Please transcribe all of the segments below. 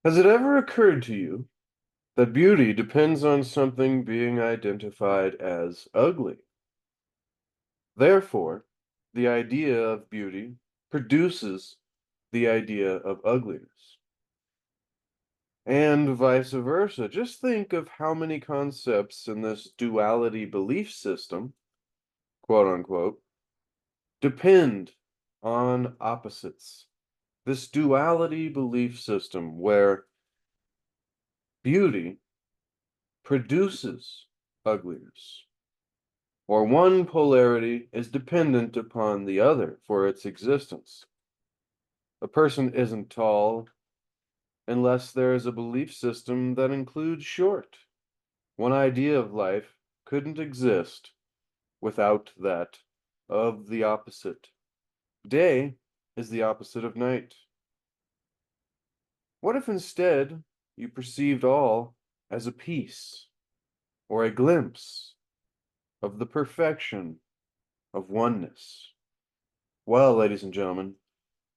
Has it ever occurred to you that beauty depends on something being identified as ugly? Therefore, the idea of beauty produces the idea of ugliness, and vice versa. Just think of how many concepts in this duality belief system, quote unquote, depend on opposites. This duality belief system where beauty produces ugliness, or one polarity is dependent upon the other for its existence. A person isn't tall unless there is a belief system that includes short. One idea of life couldn't exist without that of the opposite. Day is the opposite of night. What if instead you perceived all as a piece or a glimpse of the perfection of oneness? Well, ladies and gentlemen,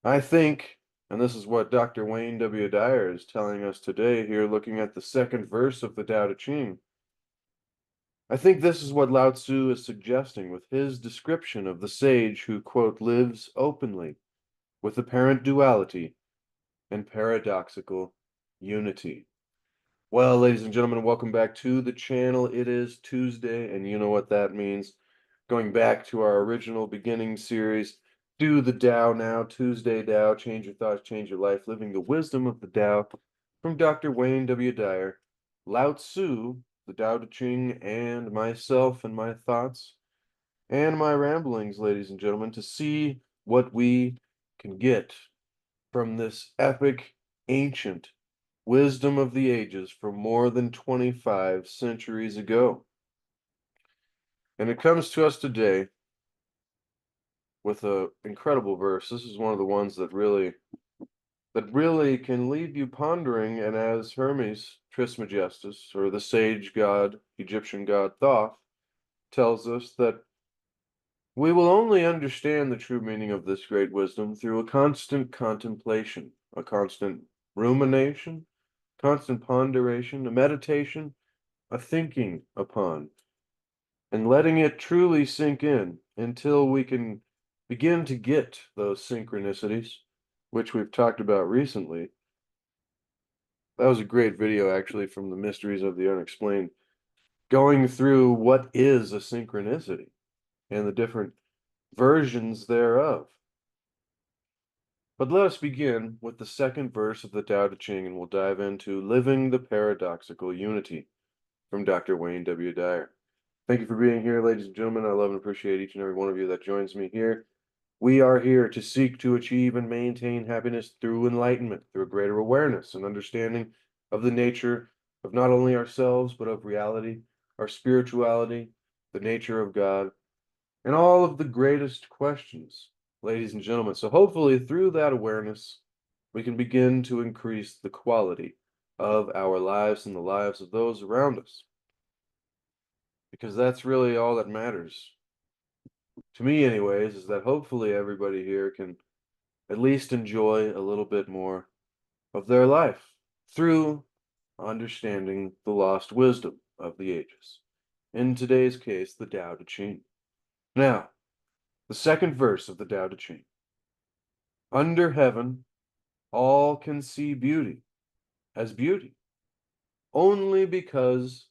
I think, and this is what Dr. Wayne W. Dyer is telling us today here, looking at the second verse of the Tao Te Ching. I think this is what Lao-tzu is suggesting with his description of the sage who, quote, lives openly with apparent duality and paradoxical unity. Well, ladies and gentlemen, welcome back to the channel. It is Tuesday, and you know what that means. Going back to our original beginning series, Do the Tao Now, Tuesday Tao, Change Your Thoughts, Change Your Life, Living the Wisdom of the Tao, from Dr. Wayne W. Dyer, Lao Tzu, the Tao Te Ching, and myself and my thoughts, and my ramblings, ladies and gentlemen, to see what we can get from this epic, ancient wisdom of the ages from more than 25 centuries ago. And it comes to us today with an incredible verse. This is one of the ones that really can leave you pondering, and as Hermes Trismegistus, or the sage god, Egyptian god Thoth, tells us that we will only understand the true meaning of this great wisdom through a constant contemplation, a constant rumination, constant ponderation, a meditation, a thinking upon, and letting it truly sink in until we can begin to get those synchronicities, which we've talked about recently. That was a great video, actually, from the Mysteries of the Unexplained, going through what is a synchronicity and the different versions thereof. But let us begin with the second verse of the Tao Te Ching, and we'll dive into Living the Paradoxical Unity from Dr. Wayne W. Dyer. Thank you for being here, ladies and gentlemen. I love and appreciate each and every one of you that joins me here. We are here to seek to achieve and maintain happiness through enlightenment, through a greater awareness and understanding of the nature of not only ourselves, but of reality, our spirituality, the nature of God, and all of the greatest questions, ladies and gentlemen. So hopefully through that awareness, we can begin to increase the quality of our lives and the lives of those around us, because that's really all that matters. To me anyways, is that hopefully everybody here can at least enjoy a little bit more of their life through understanding the lost wisdom of the ages. In today's case, the Tao Te Ching. Now, the second verse of the Tao Te Ching. Under heaven, all can see beauty as beauty, only because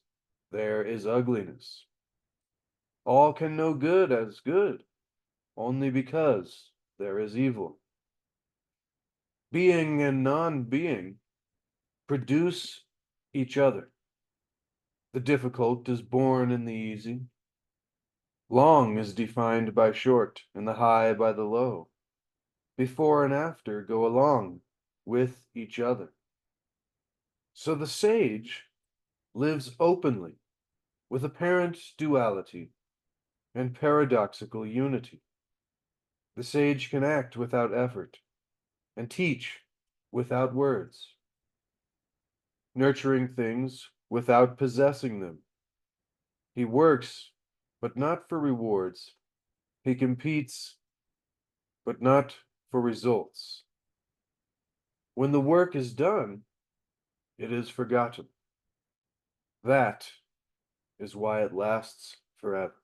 there is ugliness. All can know good as good, only because there is evil. Being and non-being produce each other. The difficult is born in the easy. Long is defined by short, and the high by the low. Before and after go along with each other. So the sage lives openly with apparent duality and paradoxical unity. The sage can act without effort and teach without words, nurturing things without possessing them. He works, but not for rewards. He competes, but not for results. When the work is done, it is forgotten. That is why it lasts forever.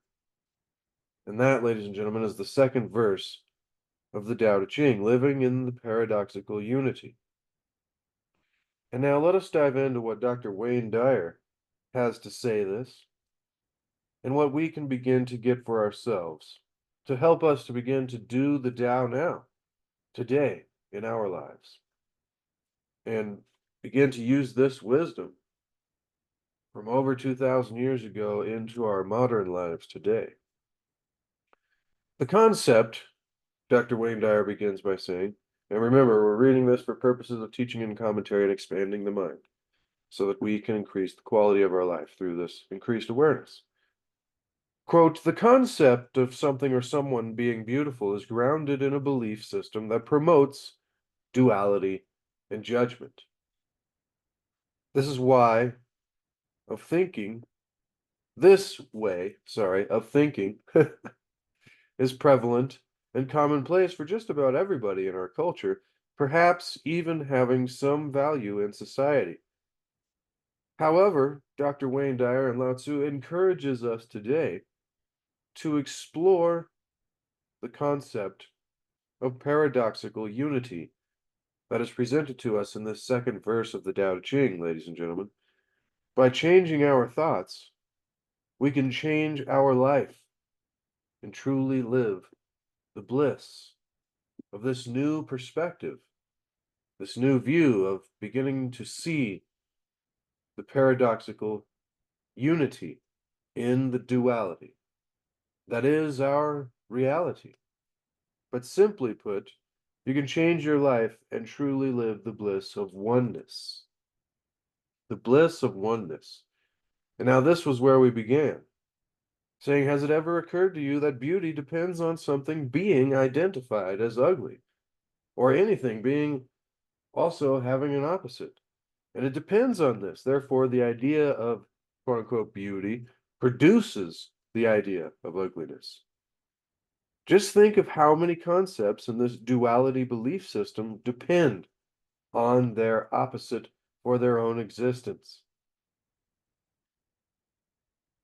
And that, ladies and gentlemen, is the second verse of the Tao Te Ching, living in the paradoxical unity. And now let us dive into what Dr. Wayne Dyer has to say this, and what we can begin to get for ourselves to help us to begin to do the Tao now, today, in our lives, and begin to use this wisdom from over 2,000 years ago into our modern lives today. The concept, Dr. Wayne Dyer begins by saying, and remember, we're reading this for purposes of teaching and commentary and expanding the mind, so that we can increase the quality of our life through this increased awareness. Quote, the concept of something or someone being beautiful is grounded in a belief system that promotes duality and judgment. This is why of thinking, this way, of thinking is prevalent and commonplace for just about everybody in our culture, perhaps even having some value in society. However, Dr. Wayne Dyer and Lao-tzu encourages us today to explore the concept of paradoxical unity that is presented to us in this second verse of the Tao Te Ching, ladies and gentlemen. By changing our thoughts, we can change our life and truly live the bliss of this new perspective, this new view of beginning to see the paradoxical unity in the duality. That is our reality. But simply put, you can change your life and truly live the bliss of oneness. The bliss of oneness. And now this was where we began, saying, has it ever occurred to you that beauty depends on something being identified as ugly, or anything being also having an opposite? And it depends on this. Therefore, the idea of quote unquote beauty produces the idea of ugliness. Just think of how many concepts in this duality belief system depend on their opposite for their own existence.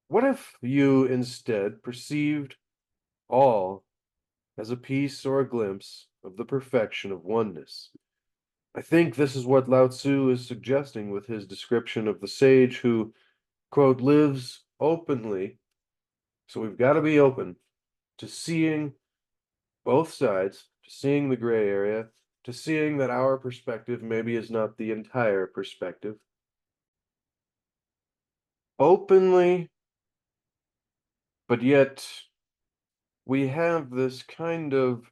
What if you instead perceived all as a piece or a glimpse of the perfection of oneness? I think this is what Lao-tzu is suggesting with his description of the sage who, quote, lives openly. So we've got to be open to seeing both sides, to seeing the gray area, to seeing that our perspective maybe is not the entire perspective. Openly, but yet we have this kind of,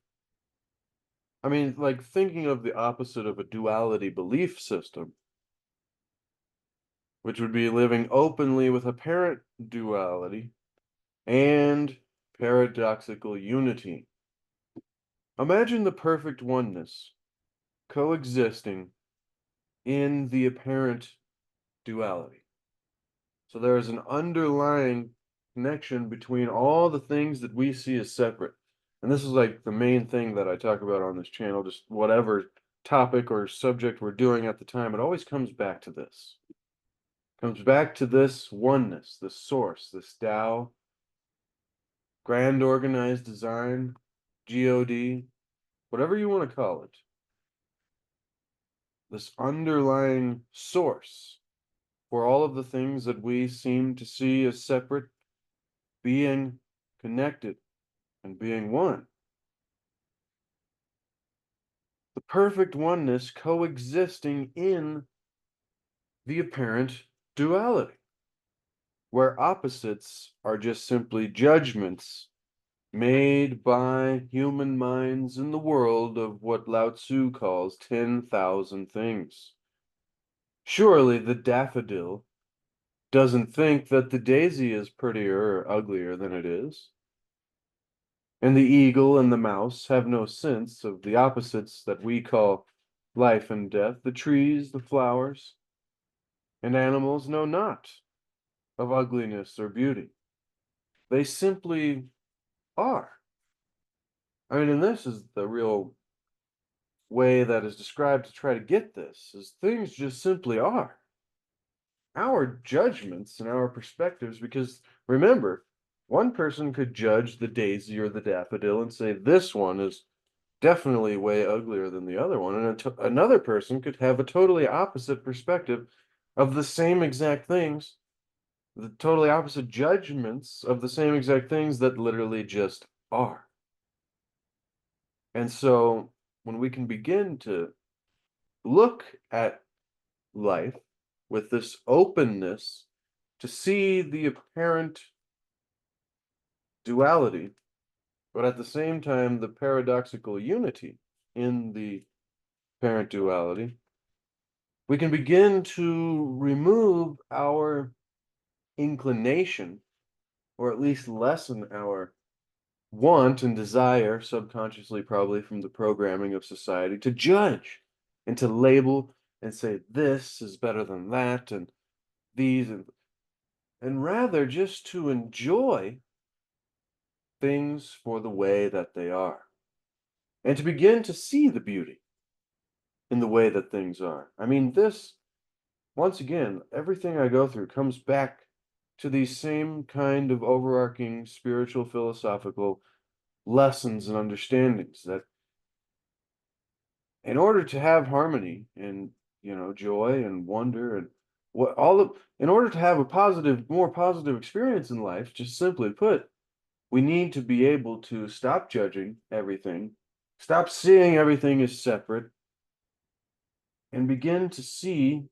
I mean, like thinking of the opposite of a duality belief system, which would be living openly with apparent duality and paradoxical unity. Imagine the perfect oneness coexisting in the apparent duality. So there is an underlying connection between all the things that we see as separate. And this is like the main thing that I talk about on this channel, just whatever topic or subject we're doing at the time, it always comes back to this. Comes back to this oneness, this source, this Tao, grand organized design, God, whatever you want to call it. This underlying source for all of the things that we seem to see as separate being connected and being one. The perfect oneness coexisting in the apparent duality, where opposites are just simply judgments made by human minds in the world of what Lao-tzu calls 10,000 things. Surely the daffodil doesn't think that the daisy is prettier or uglier than it is. And the eagle and the mouse have no sense of the opposites that we call life and death, the trees, the flowers, and animals know not of ugliness or beauty. They simply are. I mean, and this is the real way that is described to try to get this, is things just simply are. our judgments and our perspectives, because remember, one person could judge the daisy or the daffodil and say this one is definitely way uglier than the other one, and another person could have a totally opposite perspective of the same exact things, the totally opposite judgments of the same exact things that literally just are. And so when we can begin to look at life with this openness to see the apparent duality, but at the same time, the paradoxical unity in the apparent duality, we can begin to remove our inclination, or at least lessen our want and desire, subconsciously, probably from the programming of society, to judge and to label and say, this is better than that, and these, and rather just to enjoy things for the way that they are, and to begin to see the beauty in the way that things are. I mean, this, once again, everything I go through comes back to these same kind of overarching spiritual, philosophical lessons and understandings that in order to have harmony and, joy and wonder and what all of, in order to have a positive, more positive experience in life, just simply put, we need to be able to stop judging everything, stop seeing everything as separate, and begin to see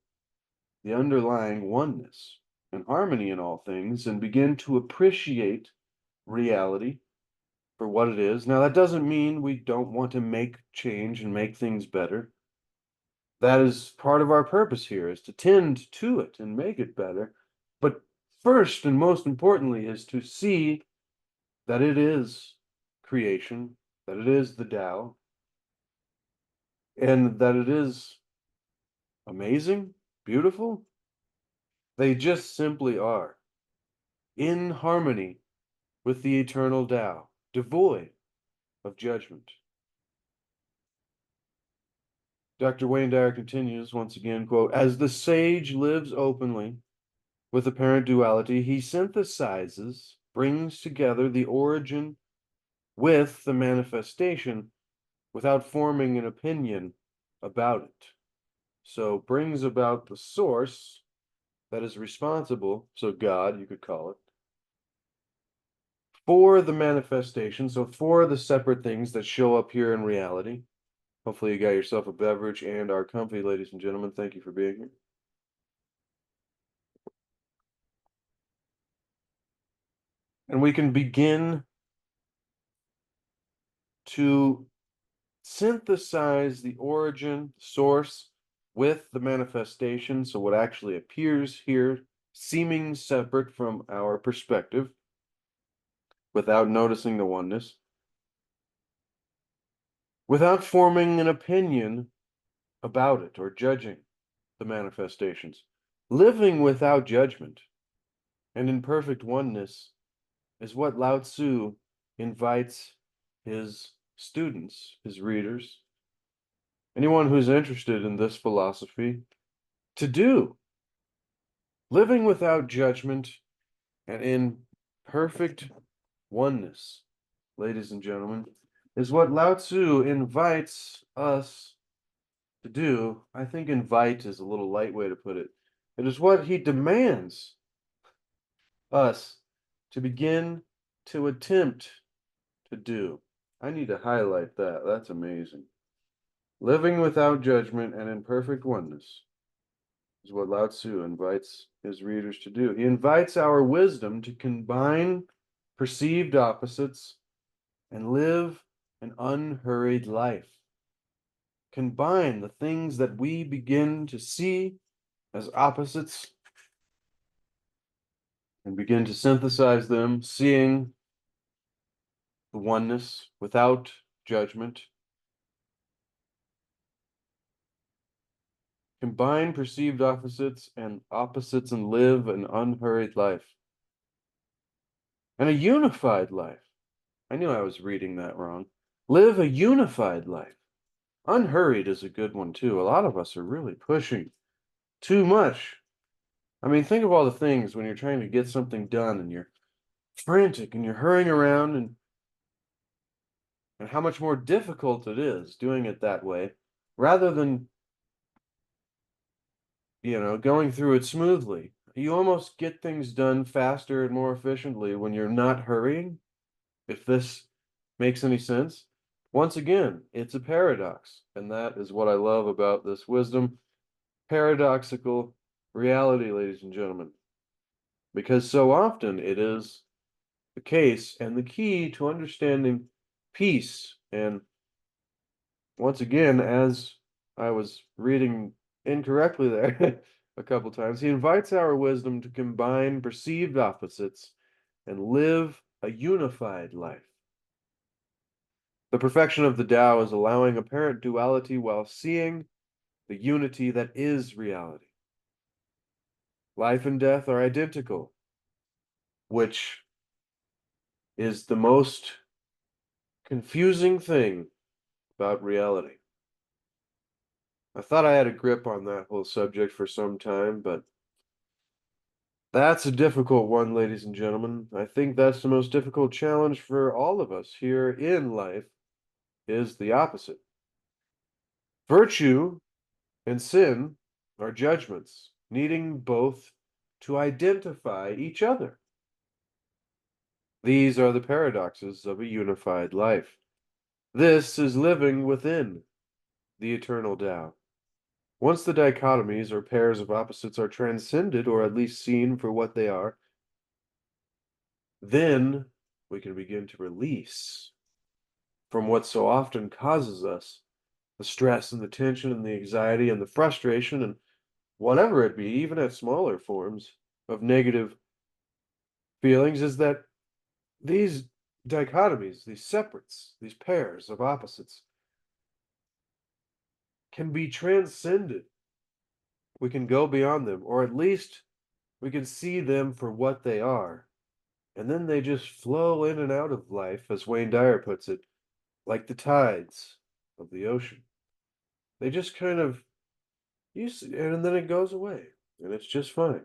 the underlying oneness and harmony in all things, and begin to appreciate reality for what it is. Now, that doesn't mean we don't want to make change and make things better. That is part of our purpose here, is to tend to it and make it better. But first and most importantly is to see that it is creation, that it is the Tao, and that it is amazing, beautiful. They just simply are in harmony with the eternal Tao, devoid of judgment. Dr. Wayne Dyer continues once again, quote, as the sage lives openly with apparent duality, he synthesizes, brings together the origin with the manifestation without forming an opinion about it. So brings about the source that is responsible, so God, you could call it, for the manifestation, so for the separate things that show up here in reality. Hopefully you got yourself a beverage and are comfy, ladies and gentlemen. Thank you for being here. And we can begin to synthesize the origin, source, with the manifestation, so what actually appears here, seeming separate from our perspective, without noticing the oneness, without forming an opinion about it or judging the manifestations. Living without judgment and in perfect oneness is what Lao-tzu invites his students, his readers, anyone who's interested in this philosophy, to do. Living without judgment and in perfect oneness, ladies and gentlemen, is what Lao-tzu invites us to do. I think invite is a little light way to put it. It is what he demands us to begin to attempt to do. I need to highlight that. That's amazing. Living without judgment and in perfect oneness is what Lao-tzu invites his readers to do. He invites our wisdom to combine perceived opposites and live an unhurried life. Combine the things that we begin to see as opposites and begin to synthesize them, seeing the oneness without judgment. Combine perceived opposites and live an unhurried life. And a unified life. I knew I was reading that wrong. Live a unified life. Unhurried is a good one too. A lot of us are really pushing too much I mean, think of all the things when you're trying to get something done and you're frantic and you're hurrying around and how much more difficult it is doing it that way rather than, going through it smoothly. You almost get things done faster and more efficiently when you're not hurrying, if this makes any sense. Once again, it's a paradox, and that is what I love about this wisdom. Paradoxical reality, ladies and gentlemen, because so often it is the case and the key to understanding peace. And once again, as I was reading incorrectly there a couple times, he invites our wisdom to combine perceived opposites and live a unified life. The perfection of the Tao is allowing apparent duality while seeing the unity that is reality. Life and death are identical, which is the most confusing thing about reality. I thought I had a grip on that whole subject for some time, but that's a difficult one, ladies and gentlemen. I think that's the most difficult challenge for all of us here in life is the opposite. Virtue and sin are judgments, needing both to identify each other. These are the paradoxes of a unified life. This is living within the eternal Tao. Once the dichotomies or pairs of opposites are transcended, or at least seen for what they are, then we can begin to release from what so often causes us the stress and the tension and the anxiety and the frustration and whatever it be, even at smaller forms of negative feelings, is that these dichotomies, these separates, these pairs of opposites can be transcended. We can go beyond them, or at least we can see them for what they are. And then they just flow in and out of life, as Wayne Dyer puts it, like the tides of the ocean. They just kind of and then it goes away, and it's just fine.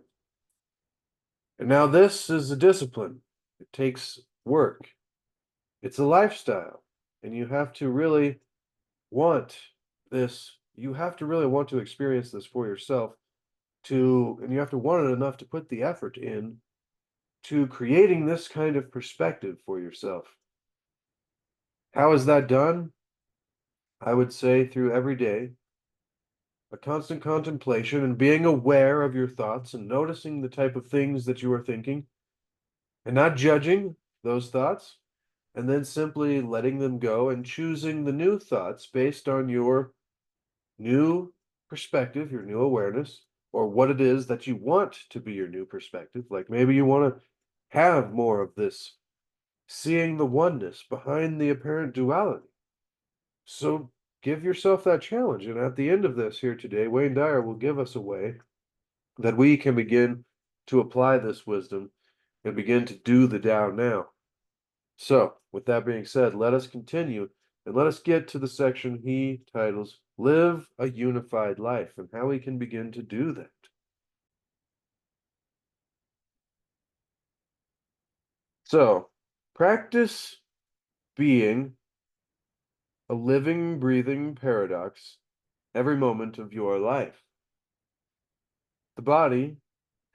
And now this is a discipline. It takes work. It's a lifestyle, and you have to really want this. You have to really want to experience this for yourself and you have to want it enough to put the effort in to creating this kind of perspective for yourself. How is that done? I would say through every day, a constant contemplation and being aware of your thoughts and noticing the type of things that you are thinking and not judging those thoughts, and then simply letting them go and choosing the new thoughts based on your new perspective, your new awareness, or what it is that you want to be your new perspective. Like maybe you want to have more of this, seeing the oneness behind the apparent duality. So give yourself that challenge. And at the end of this here today, Wayne Dyer will give us a way that we can begin to apply this wisdom and begin to do the Tao now. So, with that being said, let us continue and let us get to the section he titles Live a Unified Life and how we can begin to do that. So, practice being a living, breathing paradox every moment of your life. The body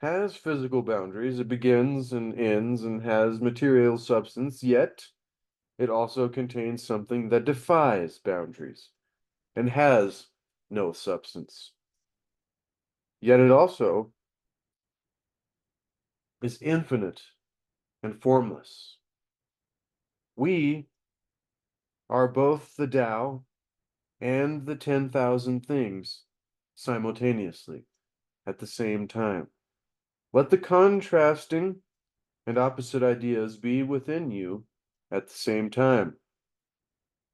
has physical boundaries. It begins and ends and has material substance, yet it also contains something that defies boundaries and has no substance. Yet it also is infinite and formless. We are both the Tao and the 10,000 things simultaneously at the same time. Let the contrasting and opposite ideas be within you at the same time.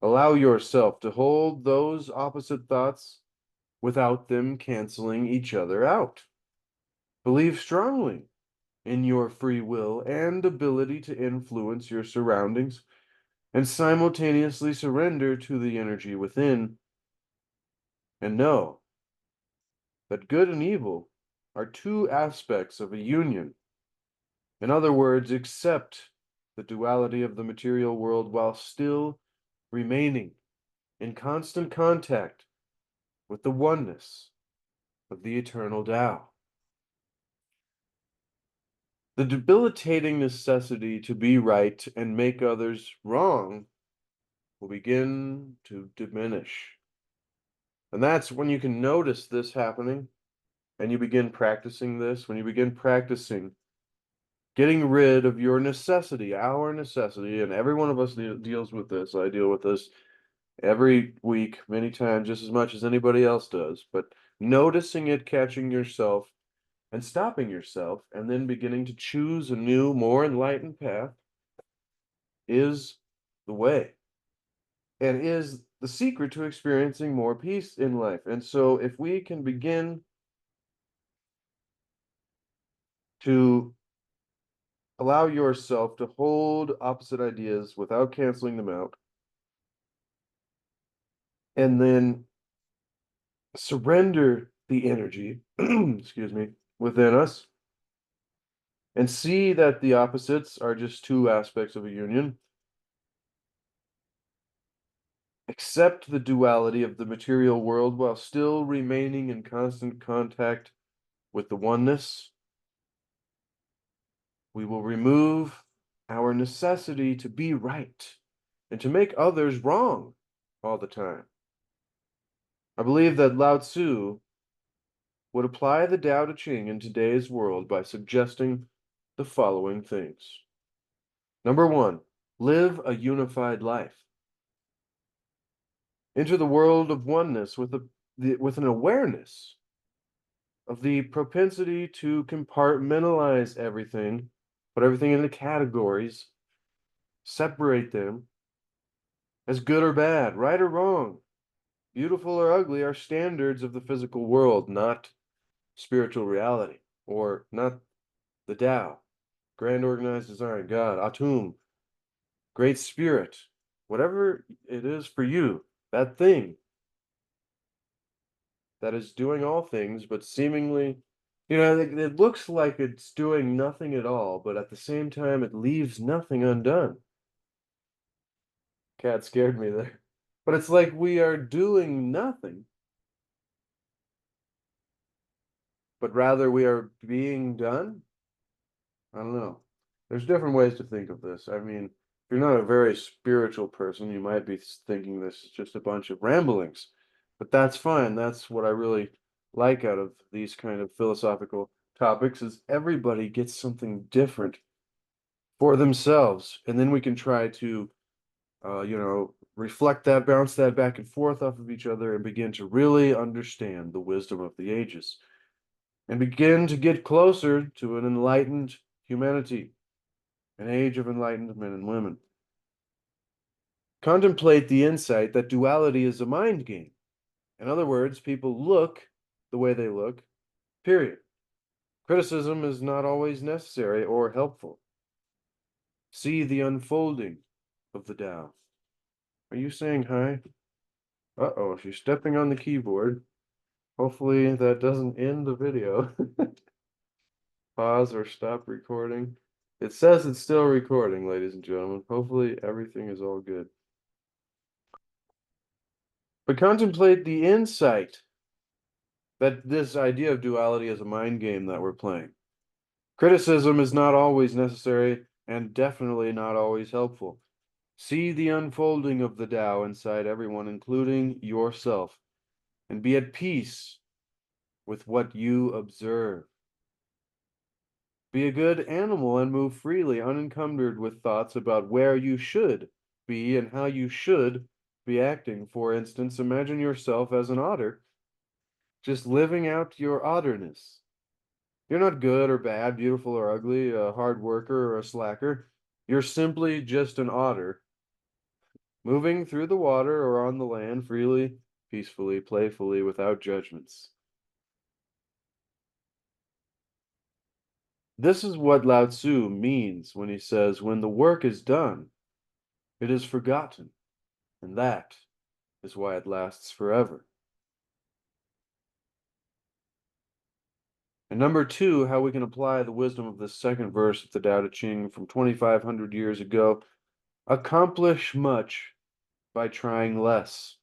Allow yourself to hold those opposite thoughts without them canceling each other out. Believe strongly in your free will and ability to influence your surroundings and simultaneously surrender to the energy within and know that good and evil are two aspects of a union. In other words, accept the duality of the material world while still remaining in constant contact with the oneness of the eternal Tao. The debilitating necessity to be right and make others wrong will begin to diminish. And that's when you can notice this happening and you begin practicing this, when you begin practicing getting rid of your necessity, our necessity, and every one of us deals with this. I deal with this every week, many times, just as much as anybody else does. But noticing it, catching yourself, and stopping yourself, and then beginning to choose a new, more enlightened path is the way and is the secret to experiencing more peace in life. And so, if we can begin to allow yourself to hold opposite ideas without canceling them out, and then surrender the energy, excuse me, within us, and see that the opposites are just two aspects of a union. Accept the duality of the material world while still remaining in constant contact with the oneness. We will remove our necessity to be right and to make others wrong all the time. I believe that Lao-tzu would apply the Tao Te Ching in today's world by suggesting the following things. Number one, live a unified life. Enter the world of oneness with an awareness of the propensity to compartmentalize everything, put everything into categories, separate them as good or bad, right or wrong, beautiful or ugly are standards of the physical world, not spiritual reality, or not the Tao, grand organized design, God, Atum, great spirit, whatever it is for you, that thing that is doing all things, but seemingly, it looks like it's doing nothing at all, but at the same time, it leaves nothing undone. Cat scared me there. But it's like we are doing nothing, but rather we are being done. I don't know. There's different ways to think of this. I mean, if you're not a very spiritual person, you might be thinking this is just a bunch of ramblings, but that's fine. That's what I really like out of these kind of philosophical topics is everybody gets something different for themselves, and then we can try to, reflect that, bounce that back and forth off of each other, and begin to really understand the wisdom of the ages, and begin to get closer to an enlightened humanity. An age of enlightened men and women. Contemplate the insight that duality is a mind game. In other words, people look the way they look, period. Criticism is not always necessary or helpful. See the unfolding of the Tao. Are you saying hi? Uh-oh, she's stepping on the keyboard. Hopefully that doesn't end the video. Pause or stop recording. It says it's still recording, ladies and gentlemen. Hopefully everything is all good. But contemplate the insight that this idea of duality is a mind game that we're playing. Criticism is not always necessary and definitely not always helpful. See the unfolding of the Tao inside everyone, including yourself, and be at peace with what you observe. Be a good animal and move freely, unencumbered with thoughts about where you should be and how you should be acting. For instance, imagine yourself as an otter, just living out your otterness. You're not good or bad, beautiful or ugly, a hard worker or a slacker. You're simply just an otter, moving through the water or on the land freely, peacefully, playfully, without judgments. This is what Lao Tzu means when he says, when the work is done, it is forgotten, and that is why it lasts forever. And And number two, how we can apply the wisdom of this second verse of the Tao Te Ching from 2,500 years ago. Accomplish much by trying less.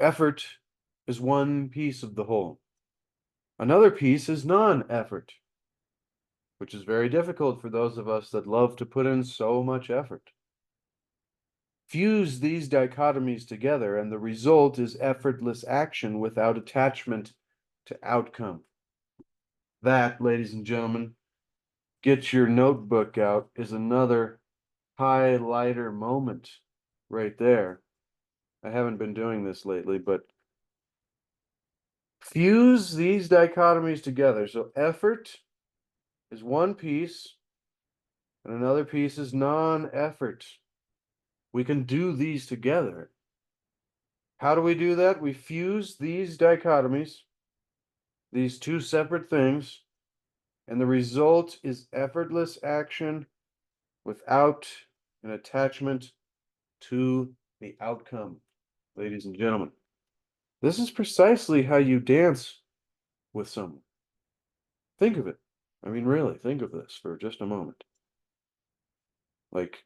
Effort is one piece of the whole. Another piece is non-effort, which is very difficult for those of us that love to put in so much effort. Fuse these dichotomies together, and the result is effortless action without attachment to outcome. That, ladies and gentlemen, get your notebook out, is another highlighter moment right there. I haven't been doing this lately, but fuse these dichotomies together. So effort is one piece, and another piece is non-effort. We can do these together. How do we do that? We fuse these dichotomies, these two separate things, and the result is effortless action without an attachment to the outcome, ladies and gentlemen. This is precisely how you dance with someone. Think of it. I mean, really, think of this for just a moment. Like,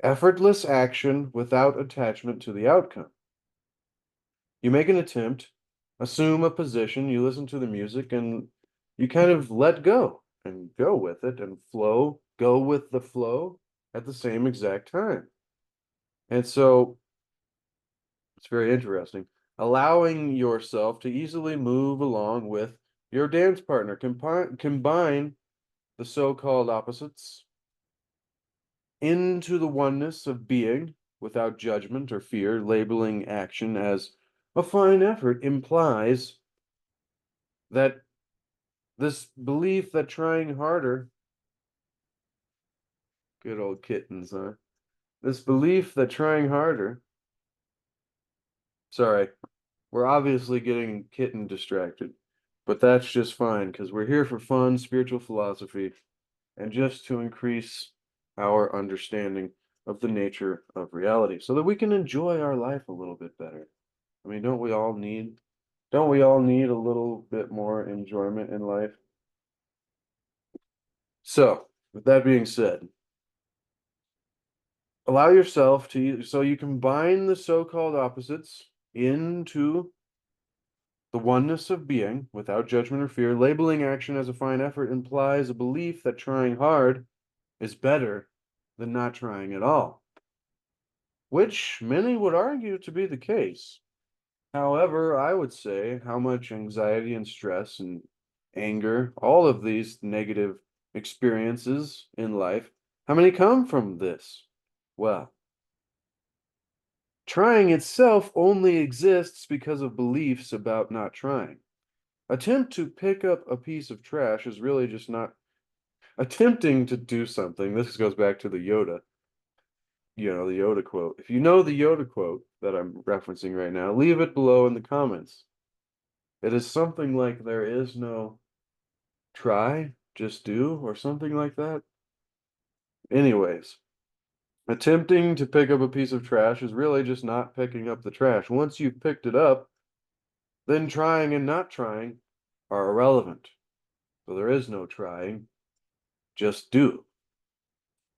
effortless action without attachment to the outcome. You make an attempt, assume a position, you listen to the music, and you kind of let go and go with it and flow, go with the flow at the same exact time. And so it's very interesting. Allowing yourself to easily move along with your dance partner. Combine the so-called opposites into the oneness of being without judgment or fear. Labeling action as a fine effort implies that this belief that trying harder, good old kittens, huh? This belief that trying harder, sorry, we're obviously getting kitten distracted, but that's just fine because we're here for fun, spiritual philosophy, and just to increase our understanding of the nature of reality so that we can enjoy our life a little bit better. I mean, don't we all need a little bit more enjoyment in life? So, with that being said, allow yourself to, so you combine the so-called opposites into the oneness of being without judgment or fear. Labeling action as a fine effort implies a belief that trying hard is better than not trying at all, which many would argue to be the case. However, I would say how much anxiety and stress and anger, all of these negative experiences in life, how many come from this? Well, trying itself only exists because of beliefs about not trying. Attempt to pick up a piece of trash is really just not attempting to do something. This goes back to the Yoda, the Yoda quote. If you know the Yoda quote that I'm referencing right now, leave it below in the comments. It is something like there is no try, just do, or something like that. Anyways, attempting to pick up a piece of trash is really just not picking up the trash. Once you've picked it up, then trying and not trying are irrelevant. So there is no trying, just do.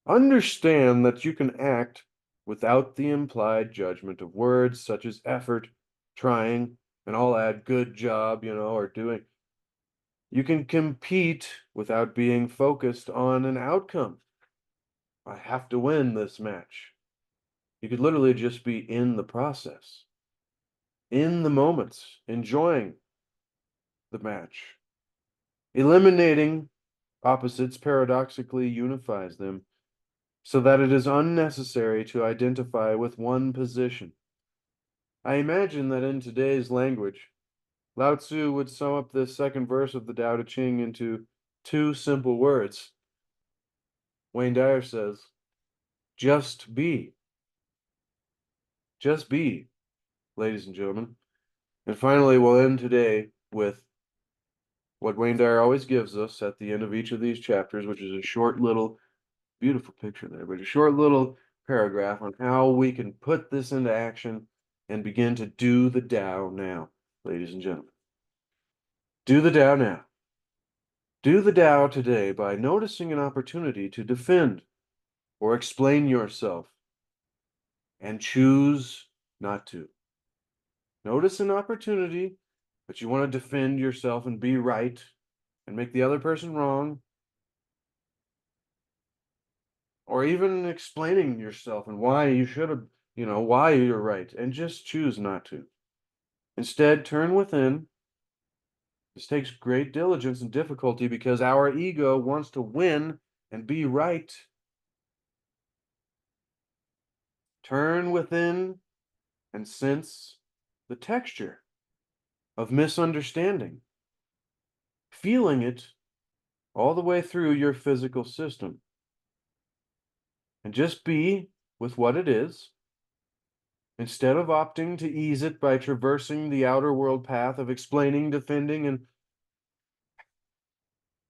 Understand that you can act without the implied judgment of words such as effort, trying, and I'll add good job, or doing. You can compete without being focused on an outcome. I have to win this match. You could literally just be in the process, in the moments, enjoying the match. Eliminating opposites paradoxically unifies them so that it is unnecessary to identify with one position. I imagine that in today's language, Lao-tzu would sum up this second verse of the Tao Te Ching into two simple words. Wayne Dyer says, just be. Just be, ladies and gentlemen. And finally, we'll end today with what Wayne Dyer always gives us at the end of each of these chapters, which is a short little, beautiful picture there, but a short little paragraph on how we can put this into action and begin to do the Tao now, ladies and gentlemen. Do the Tao now. Do the Tao today by noticing an opportunity to defend or explain yourself and choose not to. Notice an opportunity that you want to defend yourself and be right and make the other person wrong, or even explaining yourself and why you should have, why you're right, and just choose not to. Instead, turn within. This takes great diligence and difficulty because our ego wants to win and be right. Turn within and sense the texture of misunderstanding, feeling it all the way through your physical system. And just be with what it is, instead of opting to ease it by traversing the outer world path of explaining, defending, and,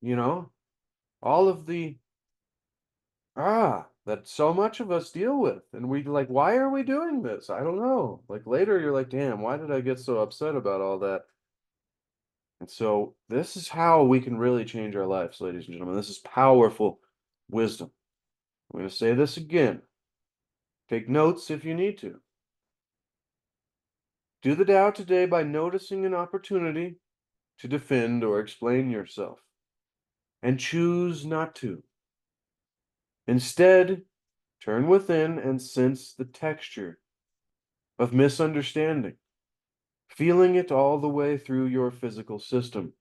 you know, all of the that so much of us deal with. And we like, why are we doing this? I don't know. Like later you're like, damn, why did I get so upset about all that? And so this is how we can really change our lives, ladies and gentlemen. This is powerful wisdom. I'm going to say this again. Take notes if you need to. Do the Tao today by noticing an opportunity to defend or explain yourself, and choose not to. Instead, turn within and sense the texture of misunderstanding, feeling it all the way through your physical system,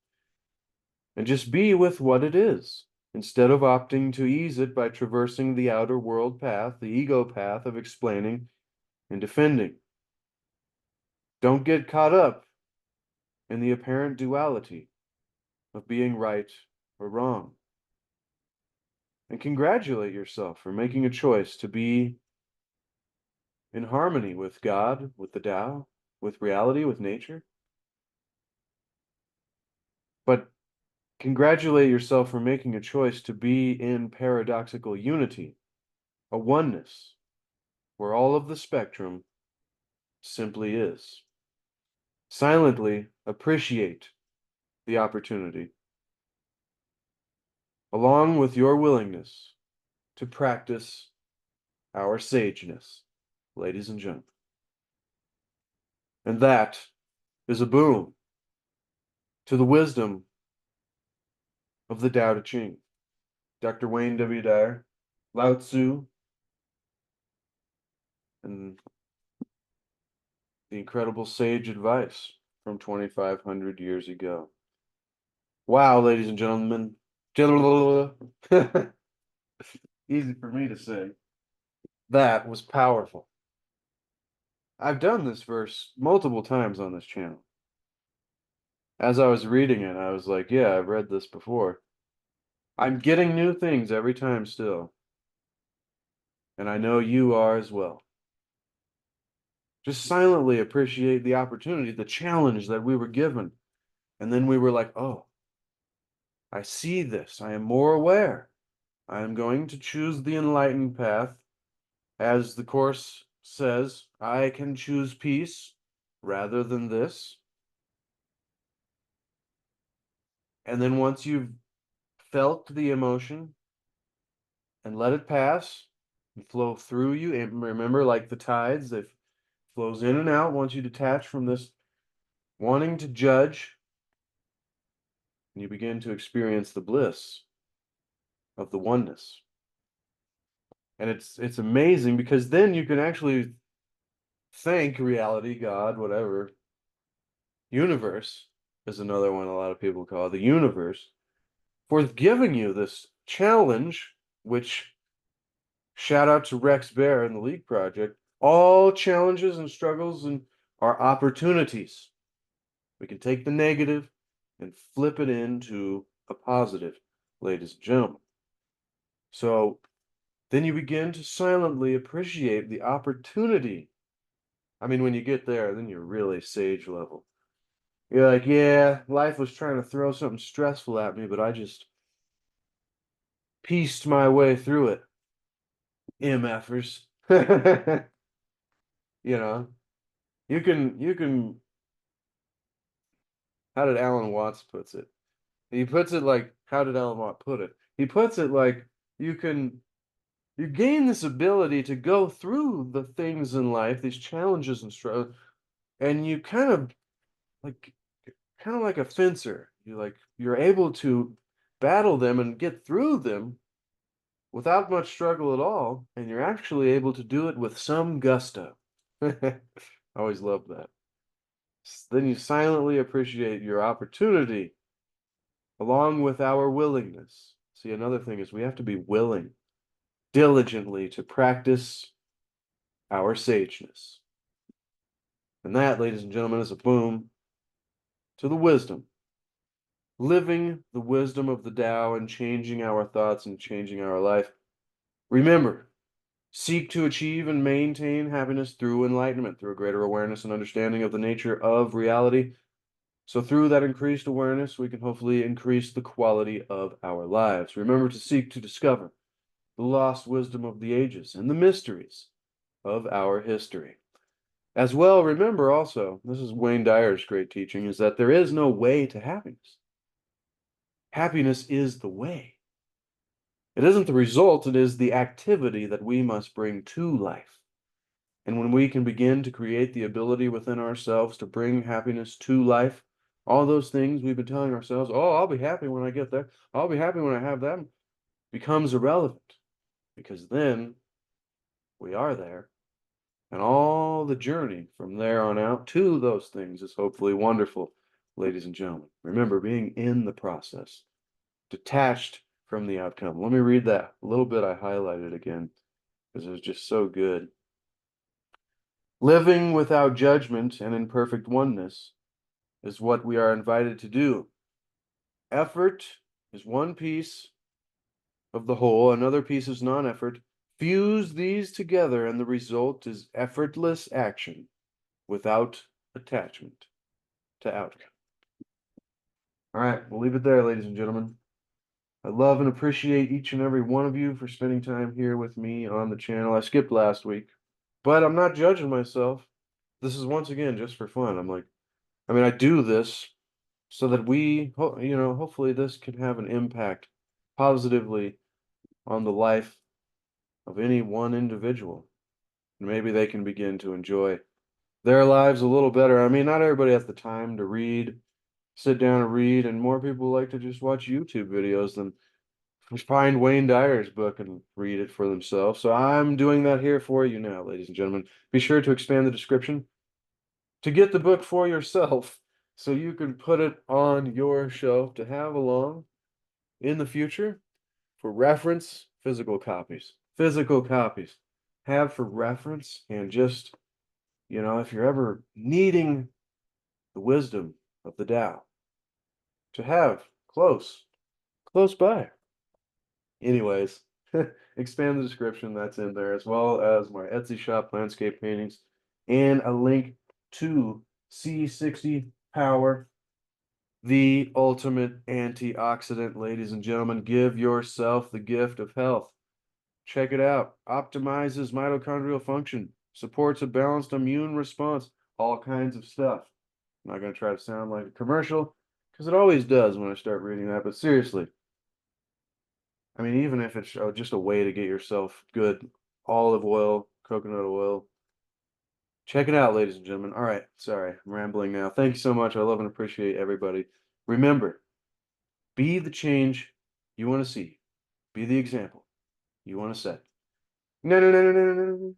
and just be with what it is, instead of opting to ease it by traversing the outer world path, the ego path of explaining and defending. Don't get caught up in the apparent duality of being right or wrong. And congratulate yourself for making a choice to be in harmony with God, with the Tao, with reality, with nature. But congratulate yourself for making a choice to be in paradoxical unity, a oneness, where all of the spectrum simply is. Silently appreciate the opportunity, along with your willingness to practice our sageness, ladies and gentlemen. And that is a boon to the wisdom of the Tao Te Ching. Dr. Wayne W. Dyer, Lao-tzu, and the incredible sage advice from 2,500 years ago. Wow, ladies and gentlemen. Easy for me to say. That was powerful. I've done this verse multiple times on this channel. As I was reading it, I was like, yeah, I've read this before. I'm getting new things every time still. And I know you are as well. Just silently appreciate the opportunity, the challenge that we were given. And then we were like, oh, I see this. I am more aware. I am going to choose the enlightened path. As the Course says, I can choose peace rather than this. And then once you've felt the emotion and let it pass and flow through you, and remember, like the tides, it flows in and out once you detach from this wanting to judge, and you begin to experience the bliss of the oneness. And it's amazing because then you can actually thank reality, God, whatever. Universe is another one a lot of people call it, the universe, for giving you this challenge, which shout out to Rex Bear and the League Project. All challenges and struggles and are opportunities. We can take the negative and flip it into a positive, ladies and gentlemen. So then you begin to silently appreciate the opportunity. I mean, when you get there, then you're really sage level. You're like, yeah, life was trying to throw something stressful at me, but I just pieced my way through it. MFers. You know, you can how did Alan Watts puts it? He puts it like, how did Alan Watts put it? He puts it like you can you gain this ability to go through the things in life, these challenges and struggles, and you like kind of like a fencer. You're able to battle them and get through them without much struggle at all, and you're actually able to do it with some gusto. I always love that. Then you silently appreciate your opportunity along with our willingness. See, another thing is we have to be willing diligently to practice our sageness. And that, ladies and gentlemen, is a boom to the wisdom. Living the wisdom of the Tao and changing our thoughts and changing our life. Remember, seek to achieve and maintain happiness through enlightenment, through a greater awareness and understanding of the nature of reality. So through that increased awareness, we can hopefully increase the quality of our lives. Remember to seek to discover the lost wisdom of the ages and the mysteries of our history. As well, remember also, this is Wayne Dyer's great teaching, is that there is no way to happiness. Happiness is the way. It isn't the result, it is the activity that we must bring to life. And when we can begin to create the ability within ourselves to bring happiness to life, all those things we've been telling ourselves, oh, I'll be happy when I get there, I'll be happy when I have them, becomes irrelevant. Because then we are there. And all the journey from there on out to those things is hopefully wonderful, ladies and gentlemen. Remember, being in the process, detached from the outcome. Let me read that a little bit I highlighted again, because it was just so good. Living without judgment and in perfect oneness is what we are invited to do. Effort is one piece of the whole, another piece is non-effort. Fuse these together, and the result is effortless action without attachment to outcome. All right, we'll leave it there, ladies and gentlemen. I love and appreciate each and every one of you for spending time here with me on the channel. I skipped last week, but I'm not judging myself. This is once again just for fun. I do this so that hopefully this can have an impact positively on the life of any one individual. And maybe they can begin to enjoy their lives a little better. I mean, not everybody has the time to read, sit down and read, and more people like to just watch YouTube videos than find Wayne Dyer's book and read it for themselves. So I'm doing that here for you now, ladies and gentlemen. Be sure to expand the description to get the book for yourself so you can put it on your shelf to have along in the future for reference. Physical copies. Physical copies. Have for reference, and just, if you're ever needing the wisdom of the Tao to have close by. Anyways, expand the description, that's in there, as well as my Etsy shop, landscape paintings, and a link to C60 Power, the ultimate antioxidant. Ladies and gentlemen, give yourself the gift of health. Check it out. Optimizes mitochondrial function, supports a balanced immune response, all kinds of stuff. I'm not going to try to sound like a commercial, because it always does when I start reading that, but seriously, even if it's just a way to get yourself good olive oil, coconut oil, check it out, ladies and gentlemen. All right, sorry, I'm rambling now. Thank you so much. I love and appreciate everybody. Remember, be the change you want to see. Be the example you want to set. No, no, no, no, no, no, no.